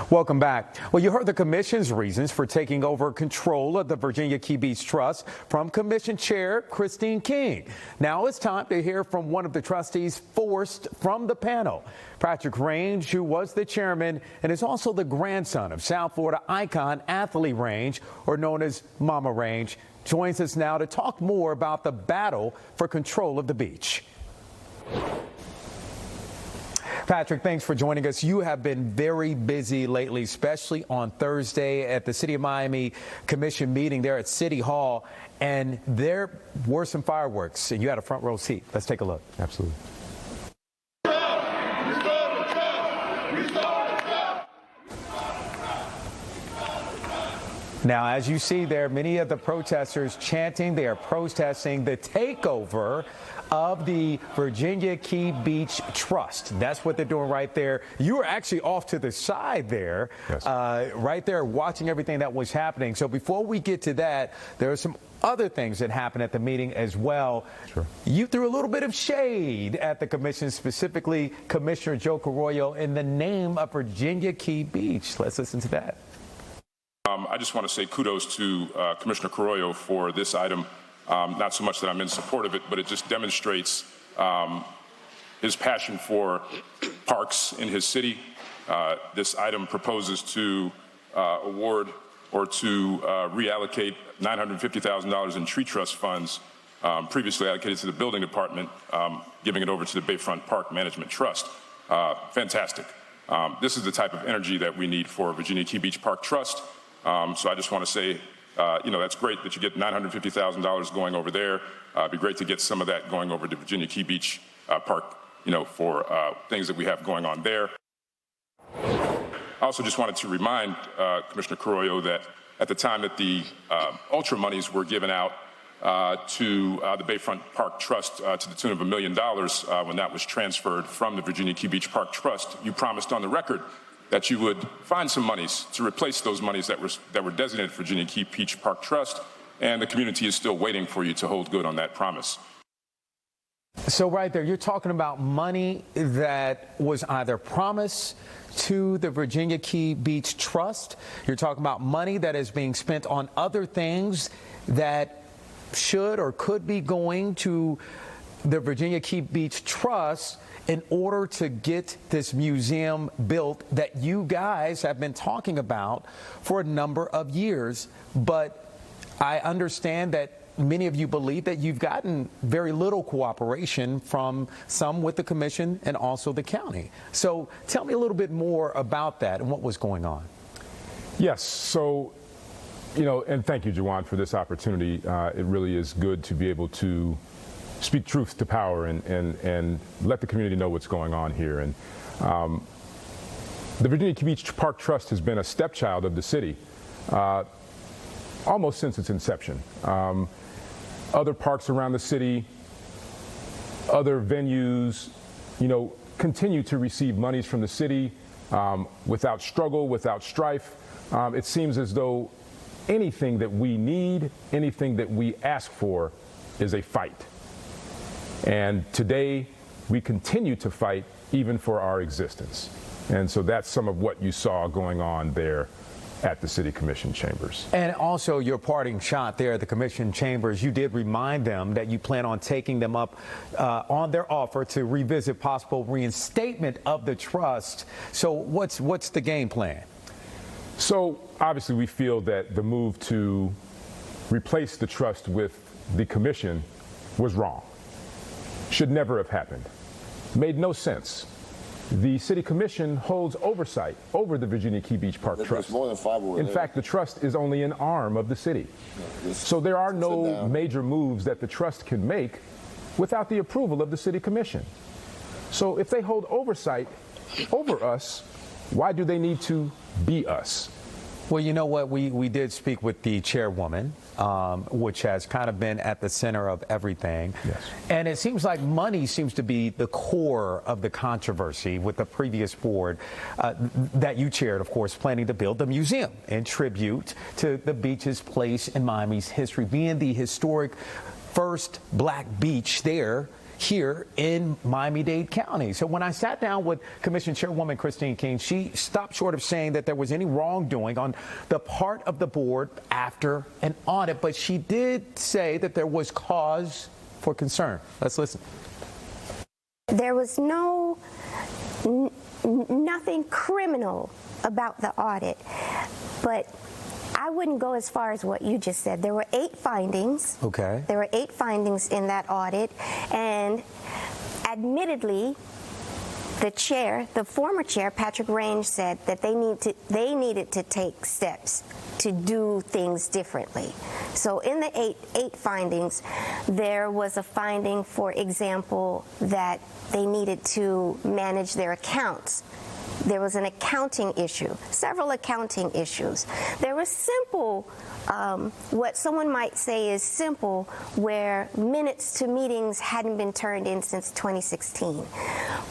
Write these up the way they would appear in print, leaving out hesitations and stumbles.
Welcome back. Well, you heard the commission's reasons for taking over control of the Virginia Key Beach Trust from Commission Chair Christine King. Now it's time to hear from one of the trustees forced from the panel. Patrick Range, who was the chairman and is also the grandson of South Florida icon Athlete Range, or known as Mama Range, joins us now to talk more about the battle for control of the beach. Patrick, thanks for joining us. You have been very busy lately, especially on Thursday at the City of Miami Commission meeting there at City Hall, and there were some fireworks, and you had a front row seat. Let's take a look. Absolutely. Now, as you see there, many of the protesters chanting, they are protesting the takeover of the Virginia Key Beach Trust. That's what they're doing right there. You were actually off to the side there, yes. Right there watching everything that was happening. So before we get to that, there are some other things that happened at the meeting as well. Sure. You threw a little bit of shade at the commission, specifically Commissioner Joe Carollo, in the name of Virginia Key Beach. Let's listen to that. I just want to say kudos to Commissioner Carollo for this item. Not so much that I'm in support of it, but it just demonstrates his passion for parks in his city. This item proposes to award or to reallocate $950,000 in tree trust funds previously allocated to the building department, giving it over to the Bayfront Park Management Trust. Fantastic. This is the type of energy that we need for Virginia Key Beach Park Trust. So I just want to say, that's great that you get $950,000 going over there. It'd be great to get some of that going over to Virginia Key Beach Park, for things that we have going on there. I also just wanted to remind Commissioner Carollo that at the time that the Ultra monies were given out to the Bayfront Park Trust to the tune of $1 million, when that was transferred from the Virginia Key Beach Park Trust, you promised on the record that you would find some monies to replace those monies that were designated for Virginia Key Beach Park Trust, and the community is still waiting for you to hold good on that promise. So right there, you're talking about money that was either promised to the Virginia Key Beach Trust. You're talking about money that is being spent on other things that should or could be going to the Virginia Key Beach Trust in order to get this museum built that you guys have been talking about for a number of years. But I understand that many of you believe that you've gotten very little cooperation from some with the commission and also the county. So tell me a little bit more about that and what was going on. Yes. So, and thank you, Jawan, for this opportunity. It really is good to be able to speak truth to power and let the community know what's going on here. And the Virginia Key Beach Park Trust has been a stepchild of the city almost since its inception. Other parks around the city, other venues, continue to receive monies from the city without struggle, without strife. It seems as though anything that we need, anything that we ask for is a fight. And today, we continue to fight even for our existence. And so that's some of what you saw going on there at the City Commission chambers. And also your parting shot there at the Commission chambers, you did remind them that you plan on taking them up on their offer to revisit possible reinstatement of the trust. So what's the game plan? So obviously we feel that the move to replace the trust with the commission was wrong. Should never have happened. Made no sense. The City Commission holds oversight over the Virginia Key Beach Park Trust. More than 5 In fact, the trust is only an arm of the city. So there are no major moves that the trust can make without the approval of the City Commission. So if they hold oversight over us, why do they need to be us? Well, you know what? We did speak with the chairwoman, which has kind of been at the center of everything. Yes. And it seems like money seems to be the core of the controversy with the previous board that you chaired, of course, planning to build the museum in tribute to the beach's place in Miami's history, being the historic first black beach there here in Miami-Dade County. So when I sat down with Commission Chairwoman Christine King, she stopped short of saying that there was any wrongdoing on the part of the board after an audit, but she did say that there was cause for concern. Let's listen. There was nothing criminal about the audit, but I wouldn't go as far as what you just said. There were 8 findings. Okay. There were 8 findings in that audit, and admittedly, the former chair, Patrick Range, said that they needed to take steps to do things differently. So in the eight findings, there was a finding, for example, that they needed to manage their accounts. There was an accounting issue, several accounting issues. There was simple, what someone might say is simple, where minutes to meetings hadn't been turned in since 2016.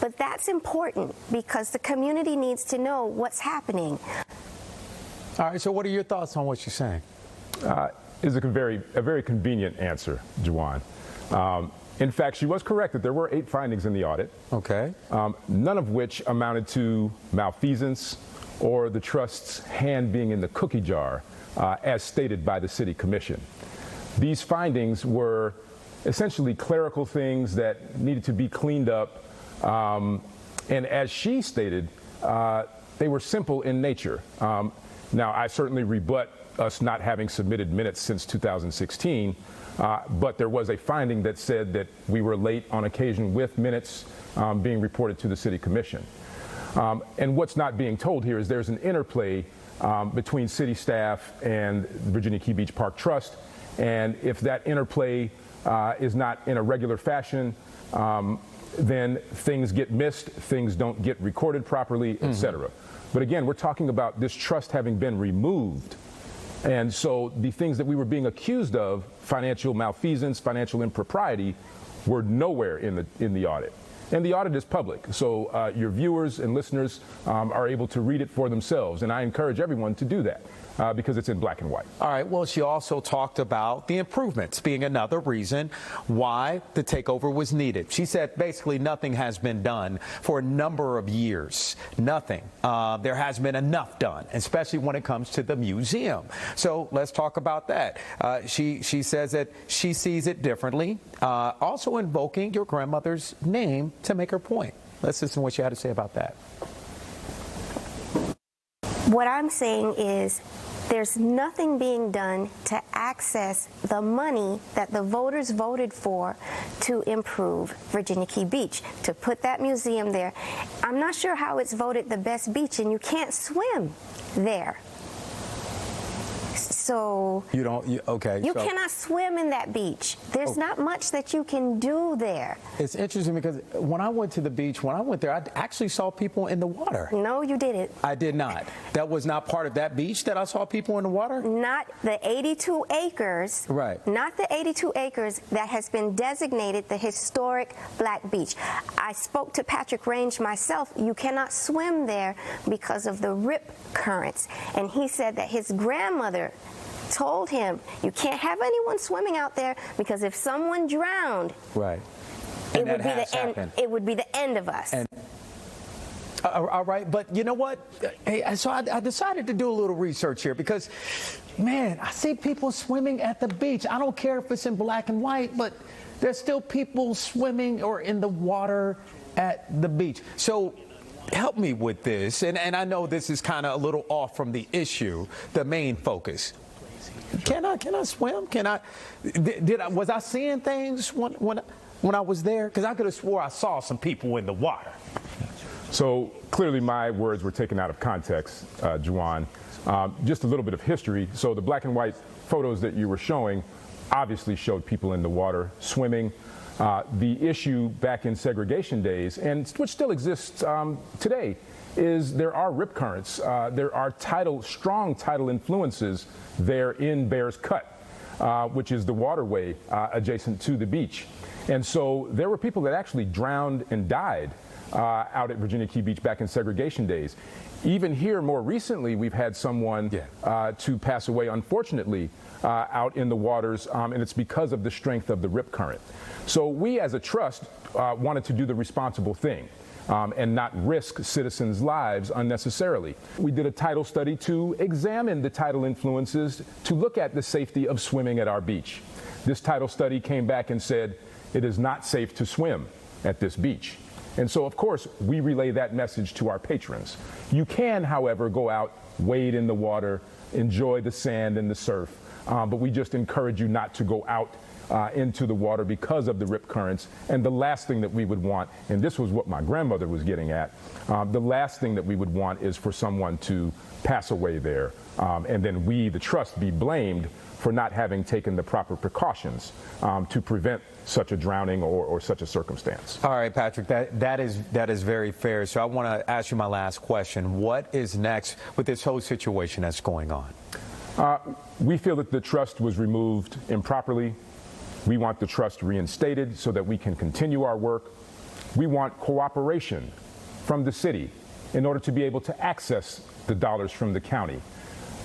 But that's important because the community needs to know what's happening. All right, so what are your thoughts on what she's saying? Is a very convenient answer, Juwan. In fact, she was correct that there were 8 findings in the audit. Okay. None of which amounted to malfeasance or the trust's hand being in the cookie jar, as stated by the City Commission. These findings were essentially clerical things that needed to be cleaned up. And as she stated, they were simple in nature. Now, I certainly rebut us not having submitted minutes since 2016, but there was a finding that said that we were late on occasion with minutes being reported to the City Commission. And what's not being told here is there's an interplay between city staff and Virginia Key Beach Park Trust, and if that interplay is not in a regular fashion, then things get missed, things don't get recorded properly, et cetera. But again, we're talking about this trust having been removed. And so the things that we were being accused of, financial malfeasance, financial impropriety, were nowhere in the audit. And the audit is public, so your viewers and listeners are able to read it for themselves. And I encourage everyone to do that because it's in black and white. All right. Well, she also talked about the improvements being another reason why the takeover was needed. She said basically nothing has been done for a number of years. Nothing. There hasn't been enough done, especially when it comes to the museum. So let's talk about that. She says that she sees it differently, also invoking your grandmother's name to make her point. Let's listen to what she had to say about that. What I'm saying is there's nothing being done to access the money that the voters voted for to improve Virginia Key Beach, to put that museum there. I'm not sure how it's voted the best beach, and you can't swim there. So okay. You cannot swim in that beach. There's not much that you can do there. It's interesting because when I went to the beach, when I went there, I actually saw people in the water. No, you didn't. I did not. That was not part of that beach that I saw people in the water? Not the 82 acres. Right. Not the 82 acres that has been designated the historic Black Beach. I spoke to Patrick Range myself. You cannot swim there because of the rip currents. And he said that his grandmother told him, you can't have anyone swimming out there because if someone drowned, right, it would be the end. It would be the end of us. And, all right, but you know what? Hey, so I decided to do a little research here because, man, I see people swimming at the beach. I don't care if it's in black and white, but there's still people swimming or in the water at the beach. So help me with this, and I know this is kind of a little off from the issue, the main focus. Can I swim? Was I seeing things when I was there? Because I could have swore I saw some people in the water. So clearly my words were taken out of context, Juwan. Just a little bit of history. So the black and white photos that you were showing obviously showed people in the water swimming. The issue back in segregation days, and which still exists today, is there are rip currents. There are strong tidal influences there in Bears Cut, which is the waterway adjacent to the beach. And so there were people that actually drowned and died out at Virginia Key Beach back in segregation days. Even here, more recently, we've had someone to pass away, unfortunately, out in the waters, and it's because of the strength of the rip current. So we, as a trust, wanted to do the responsible thing. And not risk citizens' lives unnecessarily. We did a tidal study to examine the tidal influences to look at the safety of swimming at our beach. This tidal study came back and said it is not safe to swim at this beach. And so, of course, we relay that message to our patrons. You can, however, go out, wade in the water, enjoy the sand and the surf, but we just encourage you not to go out into the water because of the rip currents. And the last thing that we would want, and this was what my grandmother was getting at, the last thing that we would want is for someone to pass away there, and then we, the trust, be blamed for not having taken the proper precautions to prevent such a drowning or such a circumstance. All right, Patrick, that is very fair. So I want to ask you my last question. What is next with this whole situation that's going on? We feel that the trust was removed improperly. We want the trust reinstated so that we can continue our work. We want cooperation from the city in order to be able to access the dollars from the county.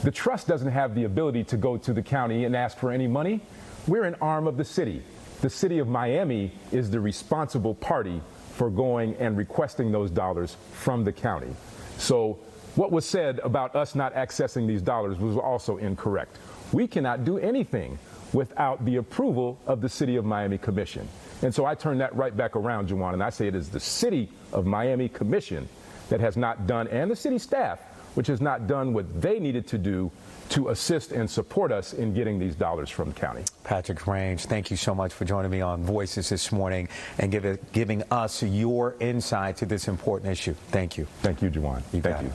The trust doesn't have the ability to go to the county and ask for any money. We're an arm of the city. The city of Miami is the responsible party for going and requesting those dollars from the county. So what was said about us not accessing these dollars was also incorrect. We cannot do anything without the approval of the City of Miami Commission. And so I turn that right back around, Juwan, and I say it is the City of Miami Commission that has not done, and the city staff, which has not done what they needed to do to assist and support us in getting these dollars from the county. Patrick Range, thank you so much for joining me on Voices this morning and giving us your insight to this important issue. Thank you. Thank you, Juwan. Thank you.